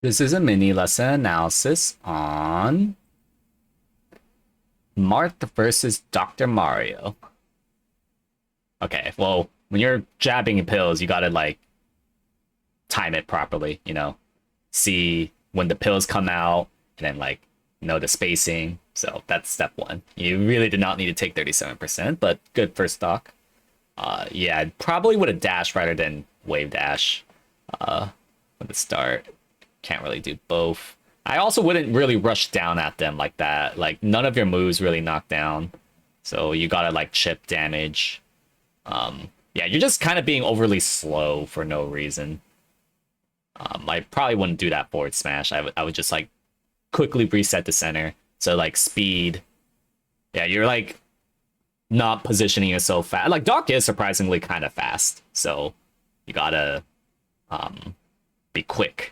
This is a mini lesson analysis on Marth versus Dr. Mario. Okay, well, when you're jabbing pills, you gotta like time it properly, see when the pills come out and then like know the spacing. So that's step one. You really did not need to take 37%, but good first stock. Yeah, I'd probably would have dashed rather than wave dash at the start. Can't really do both. I also wouldn't really rush down at them like that. Like none of your moves really knock down. So you gotta like chip damage. Yeah, you're just kind of being overly slow for no reason. I probably wouldn't do that forward smash. I would just like quickly reset the center. So like speed. Yeah, you're like not positioning yourself fast. Like Doc is surprisingly kind of fast. So you gotta be quick.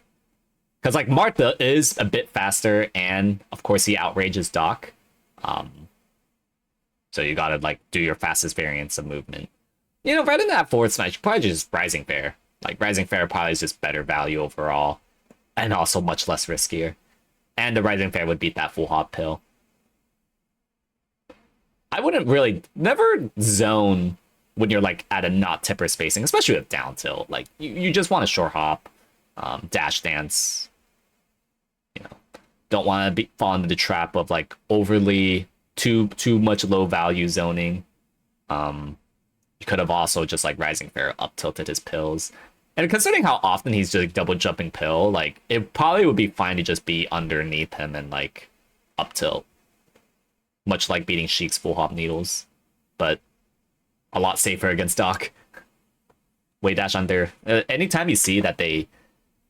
Because like Martha is a bit faster, and of course he outrages Doc. So you gotta like do your fastest variants of movement. Rather than that forward smash, probably just Rising Fair. Like Rising Fair probably is just better value overall, and also much less riskier. And the Rising Fair would beat that full hop pill. I wouldn't really never zone when you're like at a not tipper spacing, especially with down tilt. Like you just want to short hop, dash dance. Don't want to fall into the trap of like overly too much low value zoning. You could have also just like Rising Fair up tilted his pills. And considering how often he's just like, double jumping pill, like it probably would be fine to just be underneath him and like up tilt. Much like beating Sheik's full hop needles, but a lot safer against Doc. Way dash under. Anytime you see that they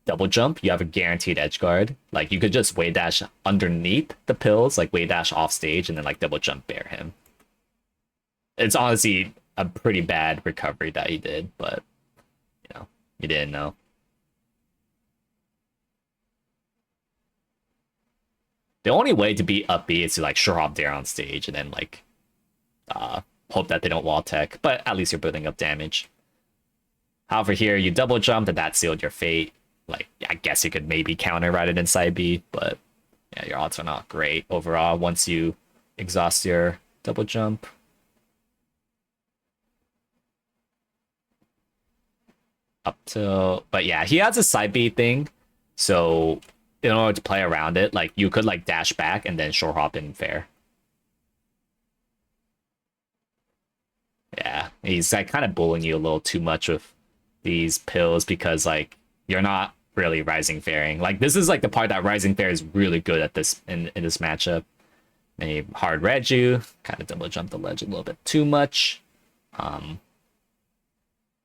double jump, you have a guaranteed edge guard. Like you could just way dash underneath the pills, like way dash off stage, and then like double jump bear him. It's honestly a pretty bad recovery that he did, but you didn't know. The only way to beat up B is to like sure hop there on stage and then like hope that they don't wall tech, but at least you're building up damage. However, here you double jumped and that sealed your fate. Like I guess you could maybe counter right it inside B, but yeah, your odds are not great overall once you exhaust your double jump. Up till, but yeah, he has a side B thing, so in order to play around it, like you could like dash back and then short hop in fair. Yeah, he's like kind of bullying you a little too much with these pills because like you're not really rising fairing. Like this is like the part that rising fair is really good at this in this matchup. And he hard read you, kind of double jump the ledge a little bit too much.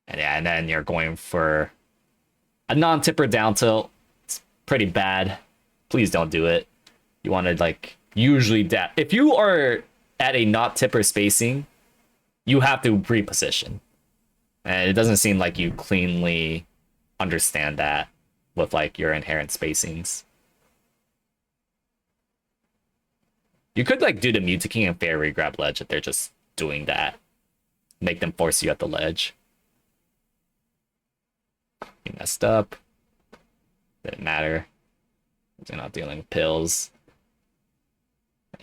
And yeah, and then you're going for a non-tipper down tilt. It's pretty bad. Please don't do it. You want to like usually if you are at a not tipper spacing, you have to reposition. And it doesn't seem like you cleanly understand that with like your inherent spacings. You could like do the Mewtwo King and fair regrab ledge if they're just doing that. Make them force you at the ledge. You messed up. Didn't matter. You're not dealing with pills.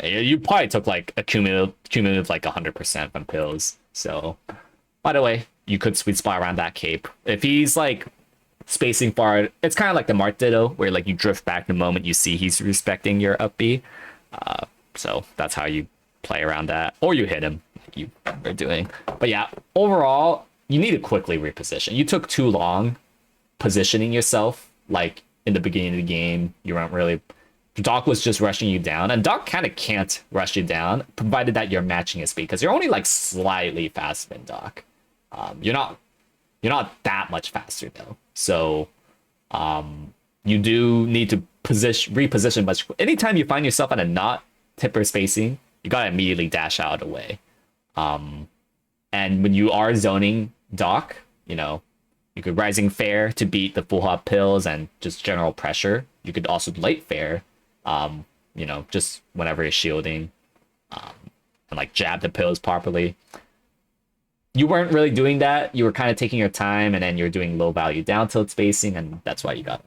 You probably took like a cumulative like 100% from pills. So, by the way, you could sweet spot around that cape. If he's like spacing far, it's kind of like the Marth Ditto, where like you drift back the moment you see he's respecting your up B. So that's how you play around that, or you hit him like you are doing. But yeah, overall, you need to quickly reposition. You took too long positioning yourself, like in the beginning of the game. You weren't really. Doc was just rushing you down, and Doc kind of can't rush you down, provided that you're matching his speed, because you're only like slightly faster than Doc. You're not that much faster though. So you do need to reposition much. Anytime you find yourself at a not tipper spacing, you gotta immediately dash out of the way. And when you are zoning Doc, you could Rising Fair to beat the full hop pills and just general pressure. You could also late fair, just whenever you're shielding, and like jab the pills properly. You weren't really doing that. You were kind of taking your time, and then you're doing low value down tilt spacing, and that's why you got